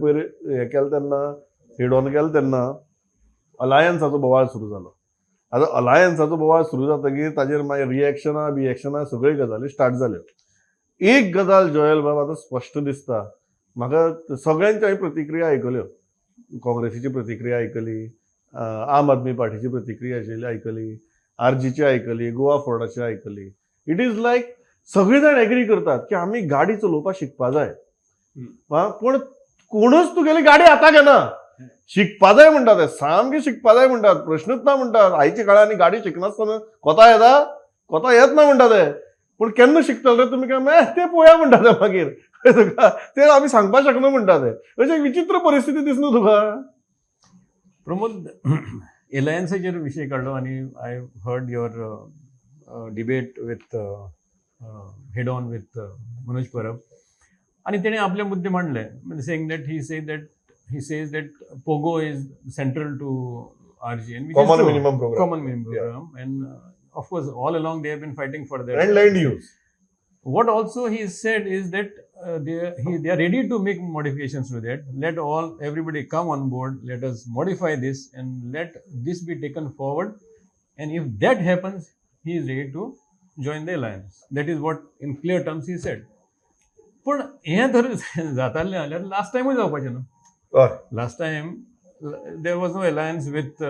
पयर हें केलें तेन्ना हेड ऑन केलें तेन्ना अलायन्साचो बोवाळ सुरू जालो. आतां अलायन्साचो बोवाळ सुरू जातकीर ताजेर मागीर रिएक्शनां सगळ्यो गजाली स्टार्ट जाल्यो. एक गजाल जोयल बाब आतां स्पश्ट दिसता म्हाका, सगळ्यांच्यो हांवें प्रतिक्रिया आयकल्यो. काँग्रेसीची प्रतिक्रिया आयकली, आम आदमी पार्टीची प्रतिक्रिया आयकली, आरजीची आयकली, गोवा फोर्डाची आयकली. इट इज लायक सगळे जाण एग्री करतात की आमी गाडी चलोवपाक शिकपा जाय. पूण कोणूच तुगेली गाडी हाताक घेना. शिकपा जाय म्हणटा ते, सामकें शिकपा जाय म्हणटात, प्रश्नूच ना म्हणटात. आयच्या काळांनी गाडी शिकनासतना कोता येत ना म्हणटा ते. पूण केन्ना शिकतले रे तुमी काय ते पळोवया म्हणटा ते मागीर. ते आमी सांगपा शकना म्हणटा ते. अशी विचित्र परिस्थिती दिसना तुका? प्रमोद, एलायन्साचे विषय काढलो आणि I heard your debate with head on with Manoj Parab, आणि त्याने आपले मुद्दे मांडले. Saying that he says that POGO is central to RG and Common minimum program. Common minimum program, and of course all along they have been fighting for that. And land use. What also he said is that they are ready to make modifications to that. Let everybody come on board. Let us modify this and let this be taken forward. And if that happens, he is ready to join the alliance. That is what in clear terms he said. पण हे तर जातालें जाल्यार last टायमूय जावपाचें ना. Last time there was no alliance with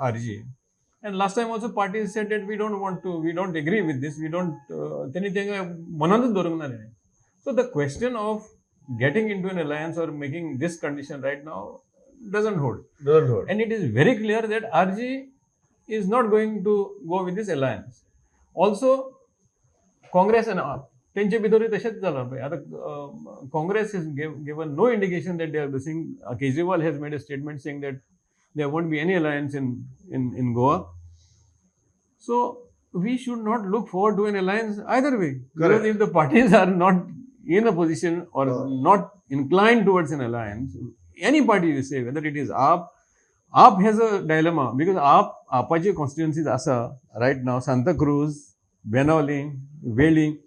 RG, and last time also parties said that we don't agree with this, we don't mananूच धरूंक ना. So the question of getting into an alliance or making this condition right now doesn't hold. And it is very clear that RG is not going to go with this alliance. Also Congress and AAP, त्यांचे भितरूय तशेंच जाला पळय. आतां Congress is given no indication that they are listening. Kejriwal has made a statement saying that there won't be any alliance in Goa. So we should not look forward to an alliance either way. Because if the parties are not in a position or not inclined towards an alliance, any party you say, whether it is AAP has a dilemma, because AAPचे constituencies आसा right now, Santa Cruz, Benaulim, Wheeling,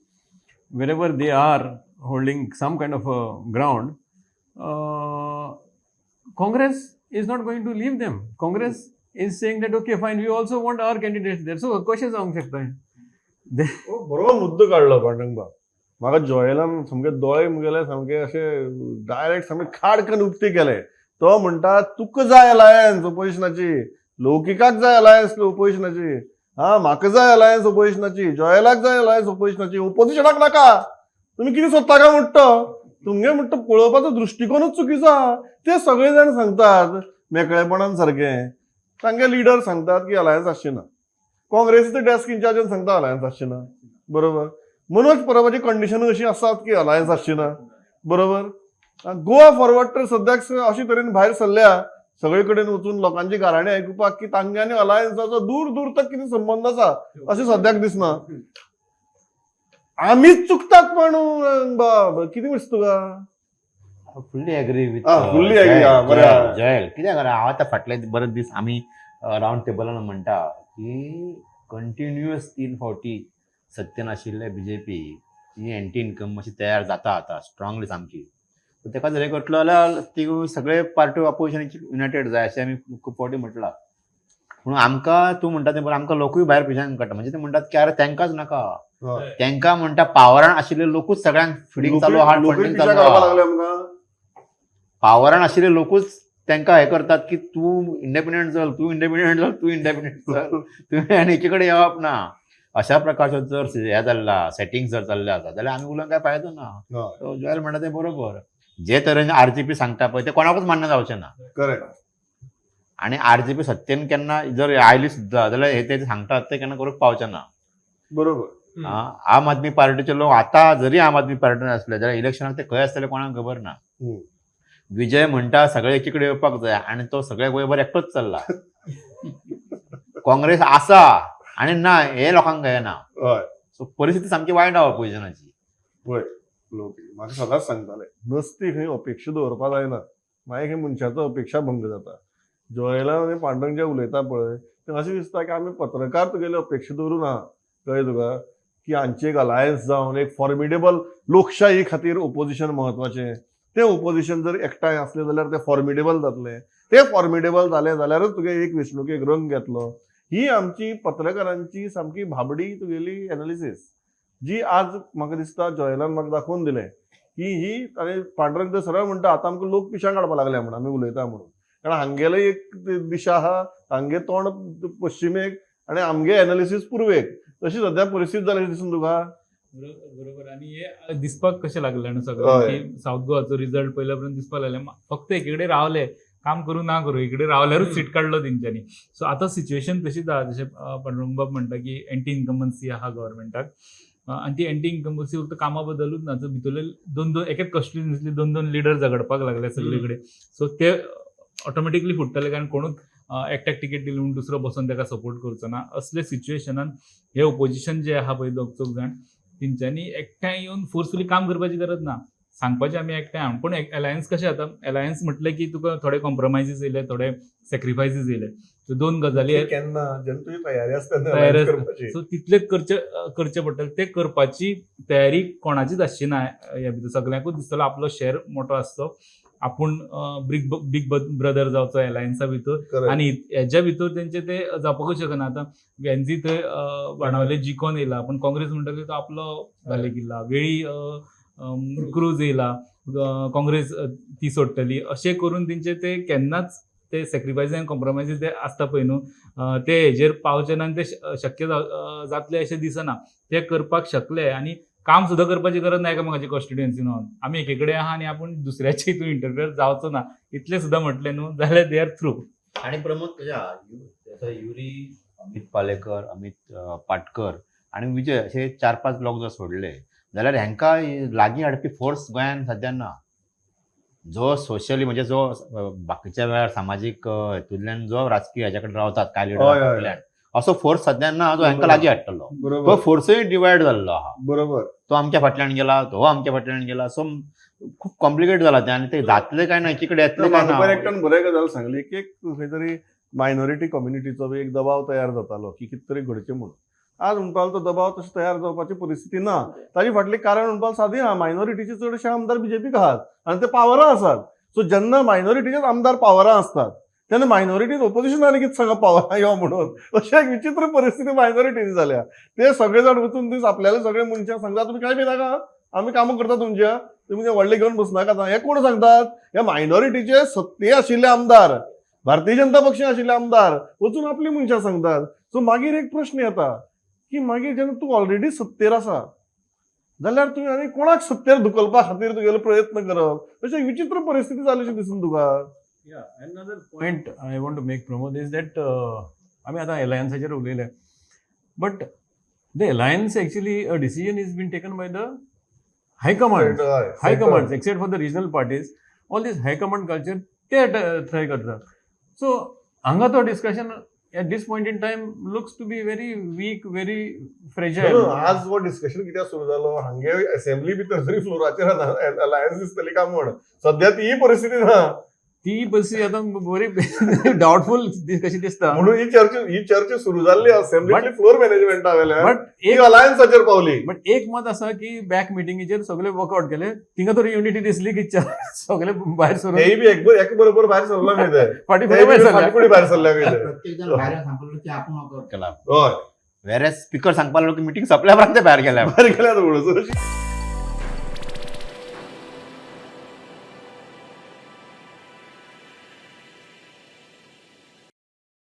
wherever they are holding some kind of a ground, Congress is not going to leave them. Congress is saying that okay fine, we also want our candidates there. So कशें जावंक शकता? बरो मुद्दो काडलो पांडुरंग बाब. म्हाका जोयलान सामके दोळे मुगेले सामके अशे डायरेक्ट सामके खाडकन उक्ती केले. तो म्हणटा तुका जाय अलायन्स ओपोजिशनाची, लौकिकाक जाय अलायन्स ओपोजिशनाची, म्हाका जाय अलायन्स ओपोजिशनाची, जोयलाक जाय अलायन्स ओपोजिशनाची, ओपोजिशनाक नाका. तुमी कितें सोदता काय म्हणटा? तुमगे म्हणटा पळोवपाचो दृश्टिकोनूच चुकीचो आहा. ते सगळे जाण सांगतात मेकळेपणान सारकें. तांगे लिडर सांगतात की अलायन्स आसची ना. काँग्रेसीचो डेस्क इन्चार्जान सांगता अलायन्स आसची ना. बरोबर. मनोज परबाची कंडिशन अशी आसात की अलायन्स आसची ना. बरोबर. गोवा फॉरवर्ड तर सद्याक अशे तरेन भायर सरल्या सगळे कडेन वचून लोकांची गाराणी आयकुपाक की तांगे आनी अलायन्साचो दूर दूर तक कितें संबंध आसा अशें सद्याक दिसना. आमीच चुकतात पण बाब, कितें दिसता तुका? Fully agree with fully agree. जयल. कित्याक हांव आतां फाटले बरेच दीस आमी रावंड टेबलान म्हणटा की कंटिन्युअस 3 फावटी सत्य नाशिल्ले बीजेपी ही एंटी इन्कम मातशी तयार जाता आतां स्ट्रॉंगली सामकी. सो ताका जर करतलो जाल्यार ती सगळे पार्टी ऑपोजिशनाची युनायटेड जाय अशें आमी खूब फावटी म्हटलां. पूण आमकां तूं म्हणटा तें बरें, आमकां लोकूय भायर पिशांक काडटा. म्हणजे ते म्हणटात की अरे तांकांच नाका, तांकां म्हणटा पावरान आशिल्ले लोकूच सगळ्यांक फिडींग चालू आहा, फंडींग चालू आहा. पावरान आशिल्ले लोकूच तांकां हे करतात की तूं इंडिपेंडंट चल, तूं इंडिपेंडंट चल, तुवें आनी हेचे कडेन येवप ना. अशा प्रकारचो जर हे जाल्ला सेटिंग्स जर जाल्ले आसा जाल्यार आमी उलोवंक काय फायदो ना. जोयल म्हणटा तें बरोबर. जे तरेन आरजीपी सांगता पळय ते कोणाकूच मान्य जावचें ना. करेक्ट. आनी आरजीपी सत्तेन केन्ना जर आयली सुद्दां जाल्यार हे ते सांगतात ते केन्ना करूंक पावचें ना. बरोबर. आम आदमी पार्टीचे लोक आतां जरी आम आदमी पार्टीन आसले जाल्यार इलेक्शनाक ते खंय आसतले कोणाक खबर ना. विजय म्हणटा सगळे एकी कडेन येवपाक जाय आनी तो सगळे गोंयभर एकटोच चल्ला. काँग्रेस आसा आनी ना हे लोकांक कळना. सो परिस्थिती सामकी वायट आहा ऑपोजिशनाची. पळय लोक म्हाका सदांच सांगताले नसती खंय अपेक्षा दवरपा जायना, मागीर खंय मनशाचो अपेक्षा भंग जाता. जोयलान आनी पांडुरंग जे उलयता पळय तें अशें दिसता की आमी पत्रकार तुगेले अपेक्षा दवरूं ना. कळ्ळें तुका की हांची एक अलायन्स जावन एक फॉर्मिडेबल लोकशाही खातीर ओपोजिशन महत्वाचें, ते ओपोजिशन जर एकठांय असले जाल्यार ते फॉर्मिडेबल जातले. ते फॉर्मिडेबल जाले जाल्यारच तुगे एक वेंचणुकेक रंग येतलो. ही आमची पत्रकारांची सामकी भाबडी तुगेली एनालिसीस, जी आज म्हाका दिसता जॉयलान म्हाका दाखोवन दिले की ही आनी पांडुरंग ते सरळ म्हणटा आतां आमकां लोक पिशां काडपाक लागल्या म्हणून आमी उलयता म्हणून. कारण हांगेले एक दिशा आहा, हांगे तोंड पश्चिमेक आनी आमगे एनालिसीस पुर्वेक. तशी सध्या परिस्थिती जाली दिसून तुका. बरोबर. आणि हे दिसपाक कशें लागलें न्हू हय. सगळ्यांक की साऊथ गोवाचो रिजल्ट पयल्या पर्यंत दिसपाक लागलें फक्त एकीकडे रावले, काम करू ना करू इकडे रावल्यारूच सीट काडलो तेंच्यांनी. सो आतां सिच्युएशन तशीच आहा, जशें पांडुरंग बाब म्हणटा की एंटी इन्कम्बन्सी आहा गव्हर्मेंटाक. आनी ती एंटी इन्कम्बन्सी फक्त कामा बद्दलूच ना, तर भितरले दोन एक एक कॉन्स्टिट्युएन्सींतले दोन लिडर झगडपाक लागले सगळे कडेन. सो ते ऑटोमॅटिकली फुटतले, कारण कोणूच एकट्याक तिकेट दिली म्हणून दुसरो बसून ताका सपोर्ट करचो ना. असले सिच्युएशनान हे ओपोजिशन जे आहा पळय दोग चौग जाण, तेंच्यांनी एकठांय येवन फोर्सफुली काम करपाची गरज ना. सांगपाचें आमी एकठांय आहा, पूण अलायन्स कशें जाता, अलायन्स म्हटलें की तुका थोडे कॉम्प्रोमायजीस येयले, थोडे सॅक्रिफायसीस येयले. सो दोन गजाली केन्ना जेन्ना तुजी तयारी आसता तेन्ना तयारी alliance आसता. करपाची. सो तितलेच करचे पडटले. ते करपाची तयारी कोणाचीच आसची ना. ह्या भितर सगळ्यांकूच दिसतलो आपलो शेअर मोठो आसचो, आपूण बिग ब्रदर जावचो अलायन्सा भितर. Correct. आनी हेच्या भितर तेंचे ते जावपाकूच शकना. आतां वेन्झी थंय बाणावले जिखोन येयला, पूण काँग्रेस म्हणटकीर तो आपलो घाले गेला. वेळी क्रूज येयला, काँग्रेस ती सोडटली. अशें करून तेंचे ते केन्नाच ते सॅक्रिफायस आनी कॉम्प्रोमायजीस ते आसता पळय न्हू, ते हेजेर पावचे ना आनी ते शक्य जातले अशें दिसना. ते करपाक शकले आनी काम सुद्दां करपाची गरज ना एकामेकाची कॉन्स्टिट्युएन्सी न्हू. आमी एके कडेन आहा आनी आपूण दुसऱ्याच्या हितून इंटरफियर जावचो ना इतलें सुद्दां म्हटलें न्हू जाल्यार दे आर थ्रू. आणि प्रमोद कशें आहा, युरी, अमित पालेकर, अमित पाटकर आणि विजय असे 4-5 ब्लॉक जर सोडले जाल्यार हांकां लागीं हाडपी फोर्स गोंयान सद्या ना. जो सोशली म्हणजे जो बाकीच्या वेळार सामाजीक हितूंतल्यान जो राजकीय हाच्या कडेन रावतात कांय हय, हय, हय. लिडर असो फोर्स सद्या ना जो हांकां लागीं हाडटलो. तो बरोबर फोर्सय डिवायड जाल्लो आहा. बरोबर. तो आमच्या फाटल्यान गेला, तो आमच्या फाटल्यान गेला. सो खूप कॉम्प्लिकेट जाला तें. आनी ते जातले काय ना एकीकडे येतले काय म्हाका पण ना. एकट्यान बरें गजाल सांगली की एक खंय तरी मायनॉरिटी कम्युनिटीचो एक दबाव तयार जातालो की कितें तरी घडचें म्हणून. आज म्हणपाक तो दबाव तसो तयार जावपाची परिस्थिती ना. ताची फाटली कारण म्हणपाक सादी आहा, मायनॉरिटीचे चडशे आमदार बीजेपीक आहात आनी ते पावरां आसात. सो जेन्ना मायनॉरिटीचेच आमदार पावरां आसतात तेन्ना मायनॉरिटीज ओपोजिशनान कितें सांगप पावरां यो म्हणून. अशी एक विचित्र परिस्थिती मायनॉरिटीची जाल्या. ते सगळे जाण वचून दीस आपल्याले सगळे मनशां सांगता तुमी काय भिनाका, आमी कामां करता तुमच्या, तुमी ते व्हडले घेवन बसनाका. हे कोण सांगतात? हे मायनॉरिटीचे सत्ते आशिल्ले आमदार, भारतीय जनता पक्ष आशिल्ले आमदार वचून आपली मनशां सांगतात. सो मागीर एक प्रश्न येता की मागीर जेन्ना तूं ऑलरेडी सत्तेर आसा जाल्यार तुवें आनी कोणाक सत्तेर धुकलपा खातीर तुगेलो प्रयत्न करप, अशी विचित्र परिस्थिती जाल्याची दिसून तुका. Yeah, another point I want to make, Pramod, is that आम्ही आता allianceाचेर उलयले, but the alliance actually a decision is been taken by the high command. High commands, except for the regional parties, all this high command culture ते try करतात. So हांगा तो discussion at this point in time looks to be very weak, very fragile. आज वो discussion कित्याक सुरू जालो, हांगे assembly भितर जरी फ्लोराचेर अलायन्स दिसतली काय म्हण, सध्या ती परिस्थिती ना. ती परिस्थिती आता बरी डाउटफुल कशी दिसता. म्हणून ही चर्चा सुरू जाल्ली असेंब्लीची फ्लोर मॅनेजमेंटा वयल्यान, बट ही अलायन्साचेर पावली. बट एक मत असा की बॅक मिटिंगेचेर सगळे वर्कआउट केले, तिंगा तर युनिटी दिसली की सगळे भायर सरून तेय बी एक बरोबर भायर सरला खंय ते. फाटीफुडें भायर सरले. फाटीफुडें भायर सरल्या खंय ते. प्रत्येक जण भायर सांगलो की आपण वर्कआउट केला. हय वेरे स्पीकर सांगपाक लागलो की मिटिंग संपल्या उपरांत ते भायर गेल्या. भायर गेल्यात म्हणून.